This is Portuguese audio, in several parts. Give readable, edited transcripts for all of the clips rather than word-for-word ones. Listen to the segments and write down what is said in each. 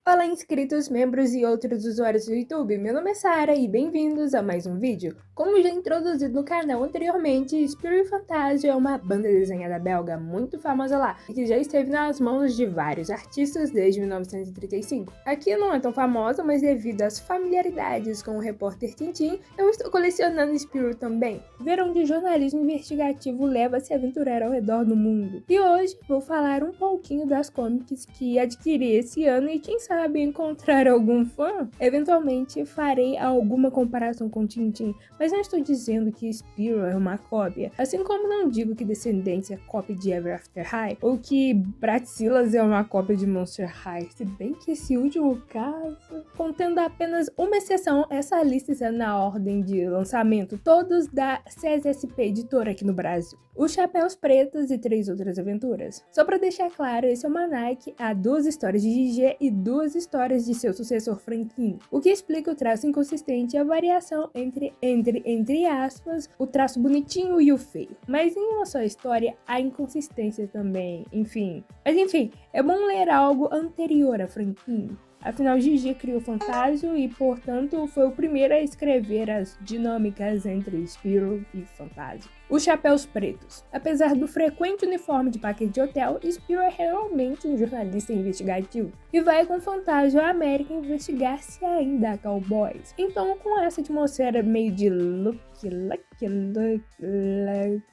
Fala inscritos, membros e outros usuários do YouTube, meu nome é Sara e bem-vindos a mais um vídeo. Como já introduzido no canal anteriormente, Spirit Fantasia é uma banda desenhada belga muito famosa lá, e que já esteve nas mãos de vários artistas desde 1935. Aqui não é tão famosa, mas devido às familiaridades com o repórter Tintin, eu estou colecionando Spirit também. Ver onde o jornalismo investigativo leva a se aventurar ao redor do mundo. E hoje vou falar um pouquinho das comics que adquiri esse ano e quem sabe encontrar algum fã. Eventualmente farei alguma comparação com Tintin, mas não estou dizendo que Spyro é uma cópia, assim como não digo que Descendentes é cópia de Ever After High, ou que Bratzilla's é uma cópia de Monster High, se bem que esse último caso, contendo apenas uma exceção, essa lista está na ordem de lançamento, todos da CSSP Editora aqui no Brasil. Os Chapéus Pretos e 3 outras aventuras. Só para deixar claro, esse almanac há 2 histórias de Gigi e 2 histórias de seu sucessor Franquin, o que explica o traço inconsistente e a variação entre aspas, o traço bonitinho e o feio. Mas em uma só história há inconsistência também, enfim. Mas enfim, é bom ler algo anterior a Franquin. Afinal, Gigi criou Fantasio e, portanto, foi o primeiro a escrever as dinâmicas entre Spyro e Fantasio. Os Chapéus Pretos. Apesar do frequente uniforme de paquete de hotel, Spyro é realmente um jornalista investigativo e vai com Fantasio à América investigar se ainda há cowboys. Então, com essa atmosfera meio de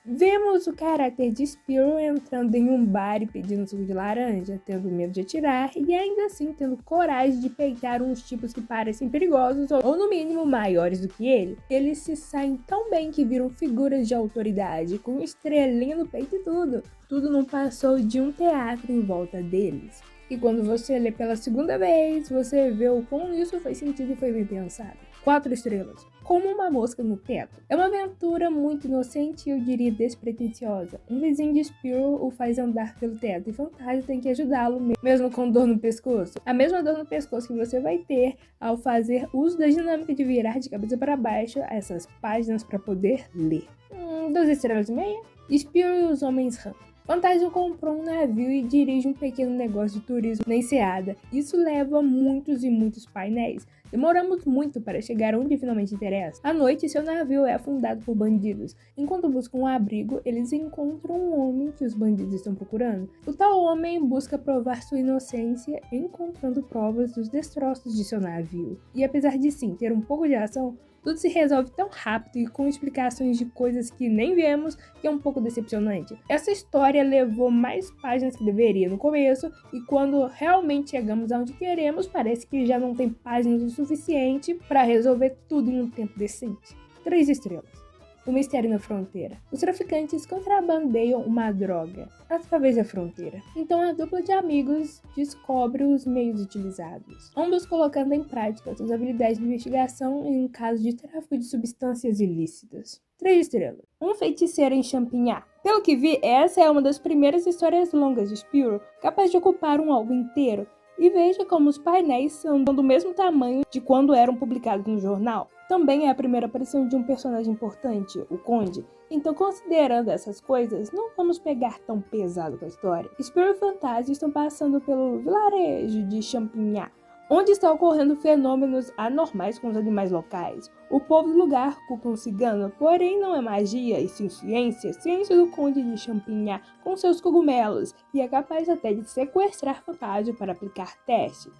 vemos o caráter de Spyro entrando em um bar e pedindo suco de laranja, tendo medo de atirar e ainda assim tendo coragem de peitar uns tipos que parecem perigosos ou no mínimo maiores do que ele. Eles se saem tão bem que viram figuras de autoridade, com estrelinha no peito e tudo. Tudo não passou de um teatro em volta deles. E quando você lê pela segunda vez, você vê o quão isso faz sentido e foi bem pensado. 4 estrelas. Como uma mosca no teto. É uma aventura muito inocente e eu diria despretensiosa. Um vizinho de Spyro o faz andar pelo teto e Fantasio tem que ajudá-lo mesmo com dor no pescoço. A mesma dor no pescoço que você vai ter ao fazer uso da dinâmica de virar de cabeça para baixo essas páginas para poder ler. 2 estrelas e meia. Spyro e os Homens Rã. Fantasio comprou um navio e dirige um pequeno negócio de turismo na enseada. Isso leva muitos e muitos painéis. Demoramos muito para chegar onde finalmente interessa. À noite, seu navio é afundado por bandidos. Enquanto buscam um abrigo, eles encontram um homem que os bandidos estão procurando. O tal homem busca provar sua inocência, encontrando provas dos destroços de seu navio. E apesar de sim ter um pouco de ação, tudo se resolve tão rápido e com explicações de coisas que nem vemos que é um pouco decepcionante. Essa história levou mais páginas que deveria no começo e quando realmente chegamos aonde queremos, parece que já não tem páginas o suficiente para resolver tudo em um tempo decente. 3 estrelas. O mistério na fronteira. Os traficantes contrabandeiam uma droga através da fronteira. Então a dupla de amigos descobre os meios utilizados, ambos colocando em prática suas habilidades de investigação em um caso de tráfico de substâncias ilícitas. 3 estrelas. Um feiticeiro em Champignon. Pelo que vi, essa é uma das primeiras histórias longas de Spyro capaz de ocupar um álbum inteiro. E veja como os painéis são do mesmo tamanho de quando eram publicados no jornal. Também é a primeira aparição de um personagem importante, o Conde. Então, considerando essas coisas, não vamos pegar tão pesado com a história. Spyro e Fantasio estão passando pelo vilarejo de Champignon, onde estão ocorrendo fenômenos anormais com os animais locais. O povo do lugar culpa um cigano, porém não é magia e sim ciência do Conde de Champignon com seus cogumelos, e é capaz até de sequestrar Fantasio para aplicar testes.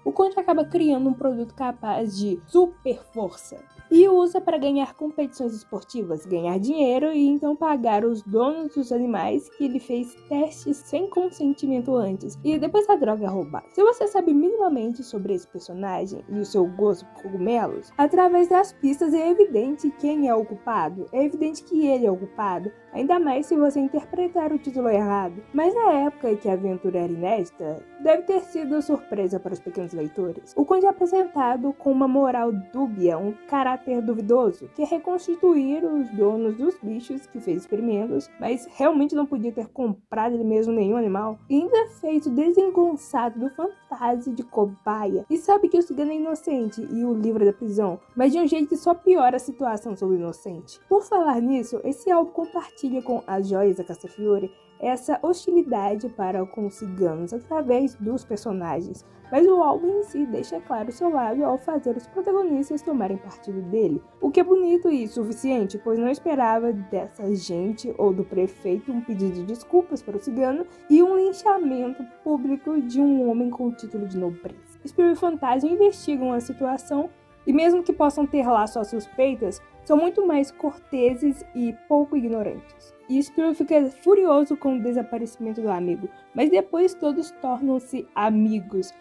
O Conde acaba criando um produto capaz de super força e o usa para ganhar competições esportivas, ganhar dinheiro e então pagar os donos dos animais que ele fez testes sem consentimento antes e depois a droga é roubada. Se você sabe minimamente sobre esse personagem e o seu gosto por cogumelos, através das pistas é evidente quem é o culpado, é evidente que ele é o culpado, ainda mais se você interpretar o título errado. Mas na época em que a aventura era inédita, deve ter sido surpresa para os pequenos leitores. O Conde é apresentado com uma moral dúbia, um caráter duvidoso, que é reconstituir os donos dos bichos que fez experimentos, mas realmente não podia ter comprado ele mesmo nenhum animal, e ainda fez o desengonçado do Fantasio de cobaia, e sabe que o cigano é inocente e o livra da prisão, mas de um jeito que só piora a situação sobre o inocente. Por falar nisso, esse álbum compartilha com As Joias da Castafiore essa hostilidade para com os ciganos através dos personagens, mas o álbum em si deixa claro seu lado ao fazer os protagonistas tomarem partido dele, o que é bonito e suficiente, pois não esperava dessa gente ou do prefeito um pedido de desculpas para o cigano e um linchamento público de um homem com o título de nobreza. Spiro e Fantasio investigam a situação e mesmo que possam ter lá suas suspeitas, são muito mais corteses e pouco ignorantes. E Spiro fica furioso com o desaparecimento do amigo, mas depois todos tornam-se amigos.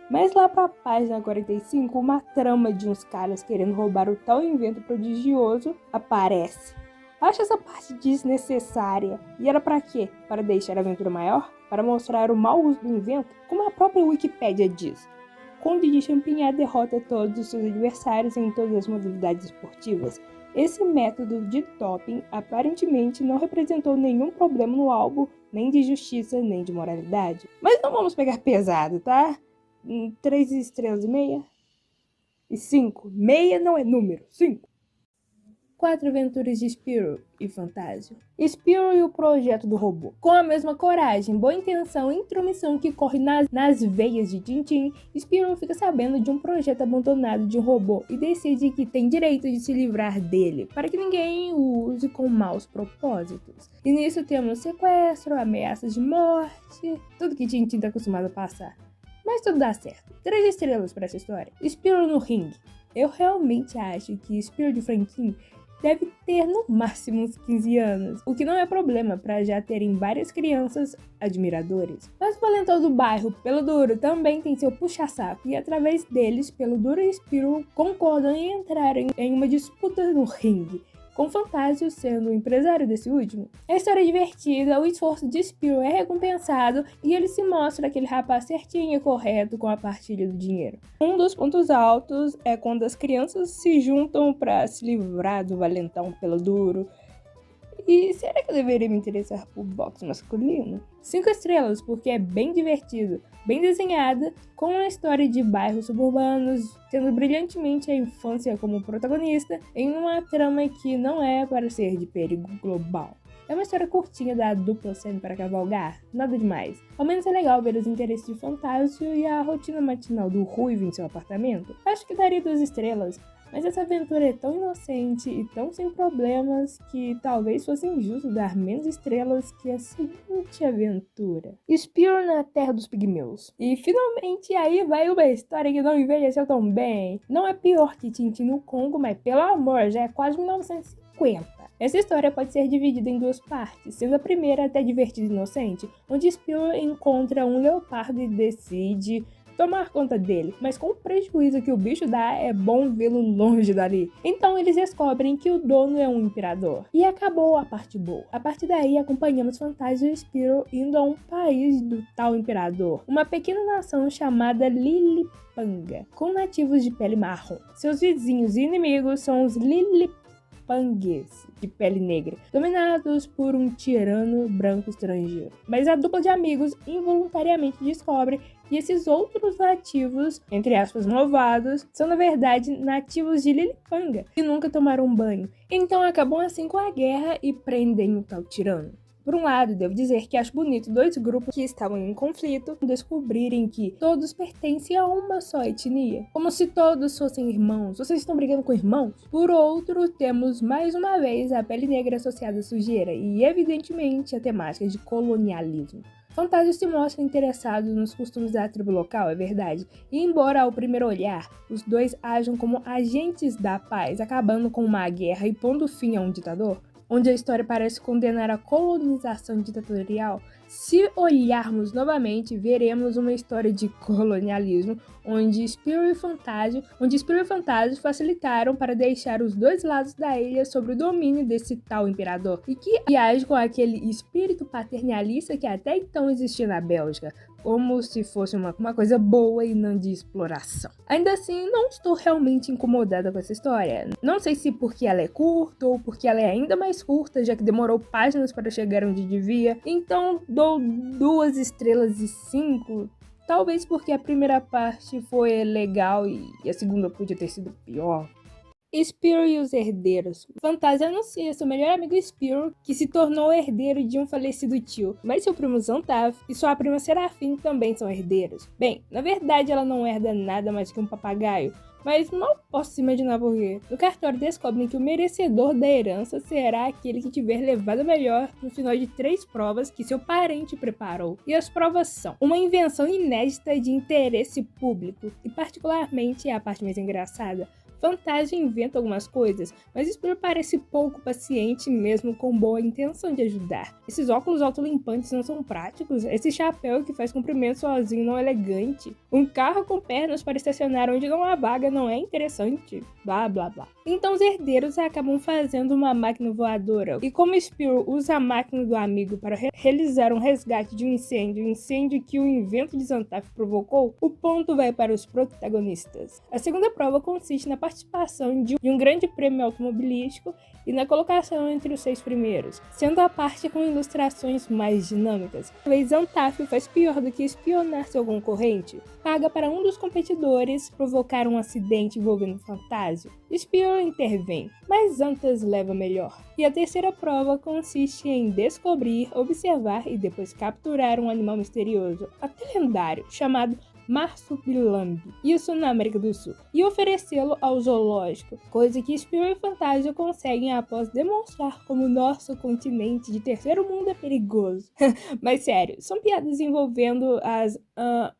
Mas lá para a página 45, uma trama de uns caras querendo roubar o tal invento prodigioso aparece. Acho essa parte desnecessária. E era para quê? Para deixar a aventura maior? Para mostrar o mau uso do invento? Como a própria Wikipédia diz. Conde de Champigny derrota todos os seus adversários em todas as modalidades esportivas. Esse método de doping aparentemente não representou nenhum problema no álbum, nem de justiça, nem de moralidade. Mas não vamos pegar pesado, tá? 3 estrelas e meia? E 5. Meia não é número. 5. 4 aventuras de Spiro e Fantasio. Spiro e o projeto do robô. Com a mesma coragem, boa intenção e intromissão que corre nas veias de Tintin, Spiro fica sabendo de um projeto abandonado de um robô e decide que tem direito de se livrar dele, para que ninguém o use com maus propósitos. E nisso temos sequestro, ameaças de morte, tudo que Tintin está acostumado a passar. Mas tudo dá certo. 3 estrelas para essa história. Spiro no ringue. Eu realmente acho que Spiro de Franquin deve ter no máximo uns 15 anos, o que não é problema para já terem várias crianças admiradores. Mas o valentão do bairro, Pelo Duro, também tem seu puxa-saco e através deles, Pelo Duro e Spiro concordam em entrar em uma disputa no ringue, com Fantasio sendo o empresário desse último. A história é divertida, o esforço de Spiro é recompensado e ele se mostra aquele rapaz certinho e correto com a partilha do dinheiro. Um dos pontos altos é quando as crianças se juntam para se livrar do valentão Pelo Duro. E será que eu deveria me interessar por boxe masculino? 5 estrelas, porque é bem divertido, bem desenhada, com uma história de bairros suburbanos, tendo brilhantemente a infância como protagonista, em uma trama que não é para ser de perigo global. É uma história curtinha da dupla saindo para cavalgar, nada demais. Ao menos é legal ver os interesses de Fantasio e a rotina matinal do Ruivo em seu apartamento. Acho que daria 2 estrelas, mas essa aventura é tão inocente e tão sem problemas que talvez fosse injusto dar menos estrelas que a seguinte aventura. Spiro na Terra dos Pigmeus. E finalmente aí vai uma história que não envelheceu tão bem. Não é pior que Tintin no Congo, mas pelo amor, já é quase 1950. Essa história pode ser dividida em 2 partes, sendo a primeira até divertida e inocente, onde Spiro encontra um leopardo e decide tomar conta dele, mas com o prejuízo que o bicho dá, é bom vê-lo longe dali. Então eles descobrem que o dono é um imperador. E acabou a parte boa. A partir daí acompanhamos Fantasio e Spiro indo a um país do tal imperador, uma pequena nação chamada Lillipanga, com nativos de pele marrom. Seus vizinhos e inimigos são os Lillipangues, de pele negra, dominados por um tirano branco estrangeiro. Mas a dupla de amigos involuntariamente descobre que esses outros nativos, entre aspas, malvados, são na verdade nativos de Lillipanga, que nunca tomaram banho. Então acabam assim com a guerra e prendem o tal tirano. Por um lado, devo dizer que acho bonito 2 grupos que estavam em conflito descobrirem que todos pertencem a uma só etnia, como se todos fossem irmãos. Vocês estão brigando com irmãos? Por outro, temos mais uma vez a pele negra associada à sujeira e, evidentemente, a temática de colonialismo. Fantasio se mostra interessado nos costumes da tribo local, é verdade, e embora ao primeiro olhar os 2 ajam como agentes da paz, acabando com uma guerra e pondo fim a um ditador, onde a história parece condenar a colonização ditatorial, se olharmos novamente, veremos uma história de colonialismo, onde Spiro e Fantasio facilitaram para deixar os 2 lados da ilha sob o domínio desse tal imperador, e que age com aquele espírito paternalista que até então existia na Bélgica, como se fosse uma coisa boa e não de exploração. Ainda assim, não estou realmente incomodada com essa história. Não sei se porque ela é curta ou porque ela é ainda mais curta, já que demorou páginas para chegar onde devia. Então, dou 2 estrelas e 5. Talvez porque a primeira parte foi legal e a segunda podia ter sido pior. Spyro e os herdeiros. Fantasia anuncia seu melhor amigo Spyro, que se tornou herdeiro de um falecido tio, mas seu primo Xantaf e sua prima Serafim também são herdeiros. Bem, na verdade ela não herda nada mais que um papagaio, mas mal posso imaginar por quê. No cartório descobrem que o merecedor da herança será aquele que tiver levado melhor no final de 3 provas que seu parente preparou. E as provas são uma invenção inédita de interesse público, e particularmente é a parte mais engraçada. Fantasia inventa algumas coisas, mas Spyro parece pouco paciente mesmo com boa intenção de ajudar. Esses óculos autolimpantes não são práticos, esse chapéu que faz comprimento sozinho não é elegante, um carro com pernas para estacionar onde não há vaga não é interessante, blá blá blá. Então os herdeiros acabam fazendo uma máquina voadora, e como Spyro usa a máquina do amigo para realizar um resgate de um incêndio que o invento de Xantaf provocou, o ponto vai para os protagonistas. A segunda prova consiste na participação de um grande prêmio automobilístico e na colocação entre os 6 primeiros, sendo a parte com ilustrações mais dinâmicas. Talvez Xantaf faz pior do que espionar seu concorrente, paga para um dos competidores provocar um acidente envolvendo Fantasio. Spyro intervém, mas Xantas leva melhor. E a terceira prova consiste em descobrir, observar e depois capturar um animal misterioso, até lendário, chamado Marsupilambi, isso na América do Sul, e oferecê-lo ao zoológico, coisa que Spyro e Fantasia conseguem após demonstrar como nosso continente de terceiro mundo é perigoso. Mas sério, são piadas envolvendo as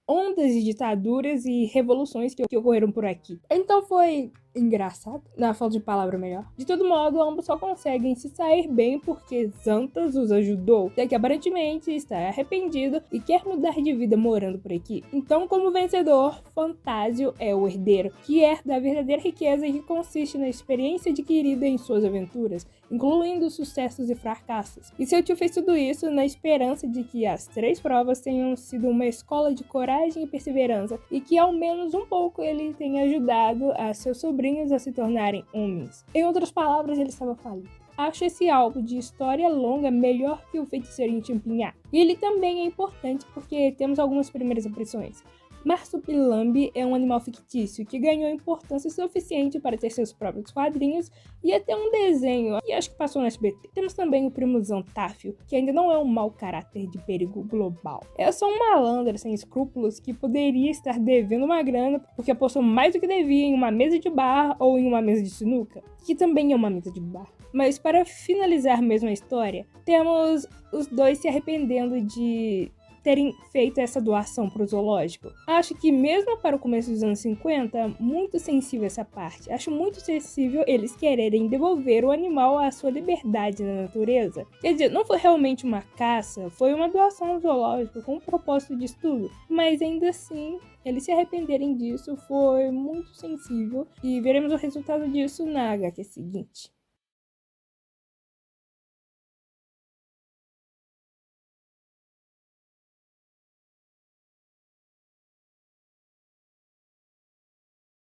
ondas de ditaduras e revoluções que ocorreram por aqui. Então foi engraçado, na falta de palavra melhor. De todo modo, ambos só conseguem se sair bem porque Xantas os ajudou, já que aparentemente está arrependido e quer mudar de vida morando por aqui. Então, como vencedor, Fantasio é o herdeiro, que herda a verdadeira riqueza que consiste na experiência adquirida em suas aventuras, incluindo sucessos e fracassos. E seu tio fez tudo isso na esperança de que as 3 provas tenham sido uma escola de coragem e perseverança, e que ao menos um pouco ele tenha ajudado a seus sobrinhos a se tornarem homens. Em outras palavras, ele estava falido. Acho esse álbum de história longa melhor que o Feiticeiro em Champignac. E ele também é importante porque temos algumas primeiras impressões. Marsupilambi é um animal fictício que ganhou importância suficiente para ter seus próprios quadrinhos e até um desenho, e acho que passou no SBT. Temos também o primo Xantaf, que ainda não é um mau caráter de perigo global. É só um malandro sem escrúpulos que poderia estar devendo uma grana porque apostou mais do que devia em uma mesa de bar ou em uma mesa de sinuca, que também é uma mesa de bar. Mas para finalizar mesmo a história, temos os dois se arrependendo de terem feito essa doação para o zoológico. Acho que mesmo para o começo dos anos 50, muito sensível essa parte. Acho muito sensível eles quererem devolver o animal à sua liberdade na natureza. Quer dizer, não foi realmente uma caça, foi uma doação ao zoológico com um propósito de estudo, mas ainda assim, eles se arrependerem disso foi muito sensível e veremos o resultado disso na HQ seguinte.